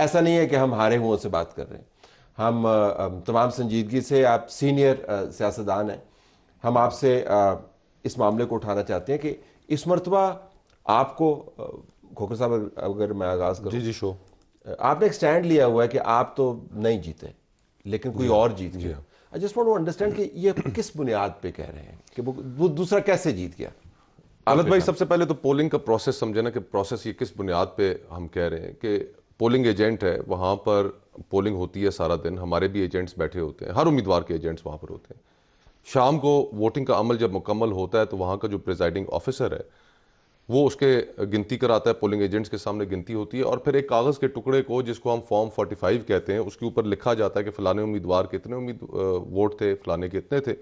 ایسا نہیں ہے کہ ہم ہارے ہوں سے بات کر رہے ہیں. ہم تمام سنجیدگی سے, آپ سینئر سیاستدان ہیں, ہم آپ سے اس معاملے کو اٹھانا چاہتے ہیں کہ اس مرتبہ آپ کو, کھوکھر صاحب اگر میں آغاز کروں, جی شو, آپ نے ایک سٹینڈ لیا ہوا ہے کہ آپ تو نہیں جیتے لیکن کوئی اور جیت گیا. I just want to understand کہ یہ کس بنیاد پہ کہہ رہے ہیں کہ وہ دوسرا کیسے جیت گیا؟ غلط بھائی, سب سے پہلے تو پولنگ کا پروسیس سمجھے نا, کہ پروسیس یہ کس بنیاد پہ ہم کہہ رہے ہیں کہ پولنگ ایجنٹ ہے, وہاں پر پولنگ ہوتی ہے سارا دن, ہمارے بھی ایجنٹس بیٹھے ہوتے ہیں, ہر امیدوار کے ایجنٹس وہاں پر ہوتے ہیں. شام کو ووٹنگ کا عمل جب مکمل ہوتا ہے تو وہاں کا جو پریزائڈنگ آفیسر ہے وہ اس کے گنتی کراتا ہے, پولنگ ایجنٹس کے سامنے گنتی ہوتی ہے, اور پھر ایک کاغذ کے ٹکڑے کو جس کو ہم فارم 45 کہتے ہیں, اس کے اوپر لکھا جاتا ہے کہ فلانے امیدوار کے اتنے ووٹ تھے, فلانے کے اتنے تھے,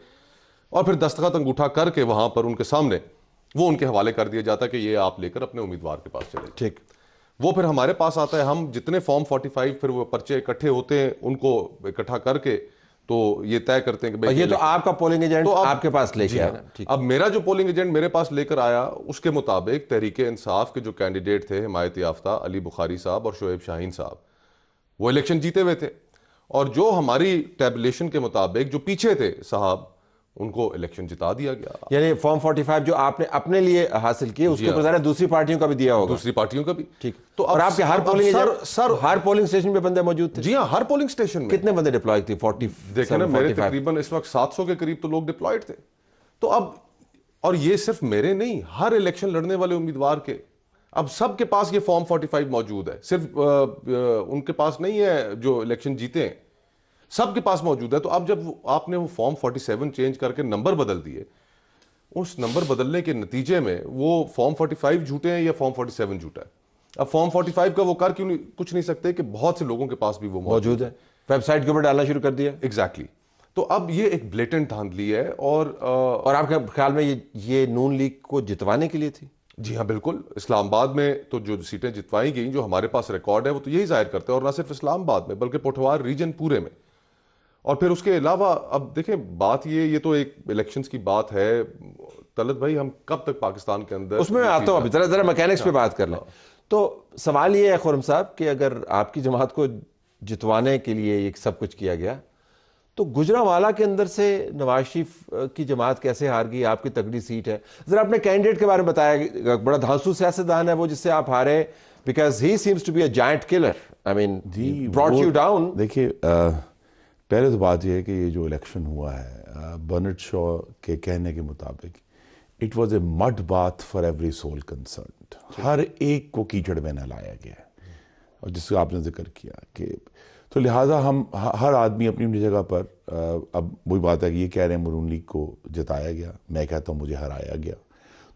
اور پھر دستخط انگوٹھا کر کے وہاں پر ان کے سامنے وہ ان کے حوالے کر دیا جاتا ہے کہ یہ آپ لے کر اپنے امیدوار کے پاس چلے جائیں. ٹھیک, وہ پھر ہمارے پاس آتا ہے, ہم جتنے فارم 45 پھر وہ پرچے اکٹھے ہوتے ہیں ان کو اکٹھا کر کے تو یہ طے کرتے ہیں کہ اور یہ تو آپ کا پولنگ ایجنٹ آپ کے پاس لے کے آیا. اب میرا جو پولنگ ایجنٹ میرے پاس لے کر آیا, اس کے مطابق تحریک انصاف کے جو کینڈیڈیٹ تھے, حمایت یافتہ علی بخاری صاحب اور شعیب شاہین صاحب, وہ الیکشن جیتے ہوئے تھے, اور جو ہماری ٹیبولیشن کے مطابق جو پیچھے تھے صاحب ان کو الیکشن جتا دیا گیا. یعنی فارم 45 جو آپ نے اپنے لیے حاصل کیے اس کے اوپر ذرا دوسری پارٹیوں کا بھی دیا ہوگا, دوسری پارٹیوں کا بھی. ٹھیک, تو اور آپ کے ہر پولنگ ہر پولنگ اسٹیشن پہ بندے موجود تھے؟ جی ہاں, ہر پولنگ اسٹیشن میں. کتنے بندے ڈپلوائڈ تھے؟ 40 دیکھیں نا, میرے تقریباً اس وقت 700 کے قریب تو لوگ ڈپلوائڈ تھے. تو اب, اور یہ صرف میرے نہیں, ہر الیکشن لڑنے والے امیدوار کے اب سب کے پاس یہ فارم 45 موجود ہے, صرف ان کے پاس نہیں ہے جو الیکشن جیتے ہیں, سب کے پاس موجود ہے. تو اب جب آپ نے وہ فارم 47 چینج کر کے نمبر بدل دیے, اس نمبر بدلنے کے نتیجے میں وہ فارم 45 جھوٹے ہیں یا فارم 47 جھوٹا ہے. اب فارم 45 کا وہ کر کیوں کچھ نہیں سکتے کہ بہت سے لوگوں کے پاس بھی وہ موجود ہے, ویب سائٹ کے اوپر ڈالنا شروع کر دیا. ایگزیکٹلی. تو اب یہ ایک بلیٹنٹ دھاندلی ہے. اور آپ کے خیال میں یہ نون لیگ کو جتوانے کے لیے تھی؟ جی ہاں بالکل. اسلام آباد میں تو جو سیٹیں جتوائی گئیں, جو ہمارے پاس ریکارڈ ہے, وہ تو یہی ظاہر کرتے ہیں, اور نہ صرف اسلام آباد میں بلکہ پوٹھوار ریجن پورے میں. اور پھر اس کے علاوہ اب دیکھیں بات یہ تو ایک الیکشنز کی بات ہے. طلعت بھائی, ہم کب تک پاکستان کے اندر, اس میں آتا ہوں, ابھی ذرا میکینکس پہ بات کر لیں. تو سوال یہ ہے خرم صاحب کہ اگر آپ کی جماعت کو جتوانے کے لیے یہ سب کچھ کیا گیا, تو گجرانوالہ کے اندر سے نواز شریف کی جماعت کیسے ہار گئی؟ آپ کی تگڑی سیٹ ہے. ذرا اپنے کینڈیڈیٹ کے بارے میں بتایا. بڑا دھانسو سیاستدان ہے وہ جس سے آپ ہارے, because he seems to be a giant killer. I mean brought you down. دیکھیے, پہلے تو بات یہ ہے کہ یہ جو الیکشن ہوا ہے, برنارڈ شا کے کہنے کے مطابق it was a mud bath for every soul concerned. ہر ایک کو کیچڑ میں نہلایا گیا ہے, اور جس کا آپ نے ذکر کیا کہ تو لہٰذا ہم ہر آدمی اپنی اپنی جگہ پر, اب وہی بات ہے کہ یہ کہہ رہے ہیں نون لیگ کو جتایا گیا, میں کہتا ہوں مجھے ہرایا گیا.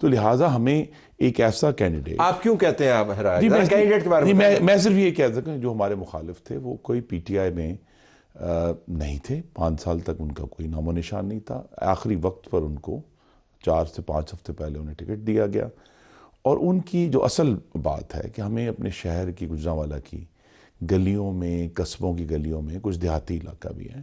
تو لہٰذا ہمیں ایک ایسا کینڈیڈیٹ. آپ کیوں کہتے ہیں آپ ہرایا گیا؟ کینڈیڈیٹ کے بارے میں میں صرف یہ کہہ سکتا ہوں, جو ہمارے مخالف تھے وہ کوئی پی ٹی آئی میں نہیں تھے. 5 سال تک ان کا کوئی نام و نشان نہیں تھا. آخری وقت پر ان کو 4 سے 5 ہفتے پہلے انہیں ٹکٹ دیا گیا. اور ان کی جو اصل بات ہے کہ ہمیں اپنے شہر کی, گجرانوالہ کی گلیوں میں, قصبوں کی گلیوں میں, کچھ دیہاتی علاقہ بھی ہے,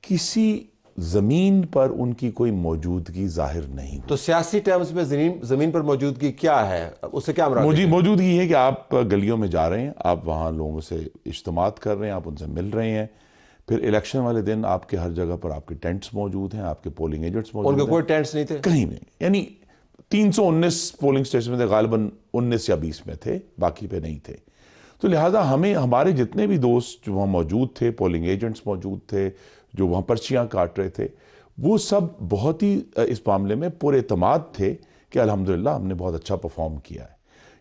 کسی زمین پر ان کی کوئی موجودگی ظاہر نہیں. تو سیاسی ٹرمز میں زمین پر موجودگی کیا ہے, اس سے کیا مراد ہے؟ موجودگی ہے کہ آپ گلیوں میں جا رہے ہیں, آپ وہاں لوگوں سے اجتماعات کر رہے ہیں, آپ ان سے مل رہے ہیں. پھر الیکشن والے دن آپ کے ہر جگہ پر آپ کے ٹینٹس موجود ہیں, آپ کے پولنگ ایجنٹس موجود ہیں. ان کے کوئی ٹینٹس نہیں تھے کہیں نہیں. یعنی 319 پولنگ اسٹیشن میں تھے, غالباً 19 یا 20 میں تھے, باقی پہ نہیں تھے. تو لہٰذا ہمارے جتنے بھی دوست جو وہاں موجود تھے, پولنگ ایجنٹس موجود تھے جو وہاں پرچیاں کاٹ رہے تھے, وہ سب بہت ہی اس معاملے میں پر اعتماد تھے کہ الحمدللہ ہم نے بہت اچھا پرفارم کیا ہے.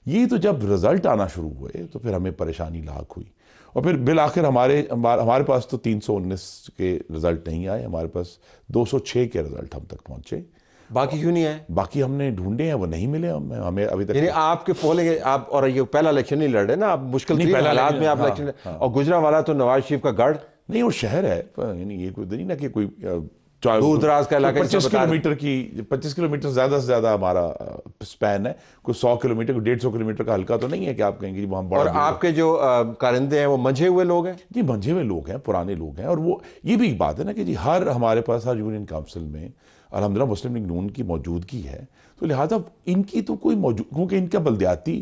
یہ تو جب رزلٹ آنا شروع ہوئے تو پھر ہمیں پریشانی لاحق ہوئی, اور پھر بالآخر ہمارے پاس تو 319 کے رزلٹ نہیں آئے, ہمارے پاس 206 کے رزلٹ ہم تک پہنچے. باقی کیوں نہیں آئے؟ باقی ہم نے ڈھونڈے ہیں, وہ نہیں ملے ہمیں ابھی تک. یعنی آپ کے پولنگ, آپ اور یہ پہلا الیکشن نہیں لڑ رہے نا, آپ مشکل ترین حالات میں آپ الیکشن, اور گجرانوالہ تو نواز شریف کا گڑھ نہیں, وہ شہر ہے. یعنی یہ کوئی نہیں نا کہ کوئی دور دراز کا علاقہ, 25 کلومیٹر زیادہ سے زیادہ ہمارا سپین ہے. کوئی 100 کلومیٹر, 150 کلومیٹر کا حلقہ تو نہیں ہے کہ آپ کہیں گے وہاں بڑا. اور آپ کے جو کارندے ہیں وہ منجھے ہوئے لوگ ہیں؟ جی منجھے ہوئے لوگ ہیں, پرانے لوگ ہیں. اور وہ یہ بھی ایک بات ہے نا کہ جی ہمارے پاس ہر یونین کونسل میں الحمدللہ مسلم لیگ نون کی موجودگی ہے. تو لہٰذا ان کی تو کوئی کیونکہ ان کا بلدیاتی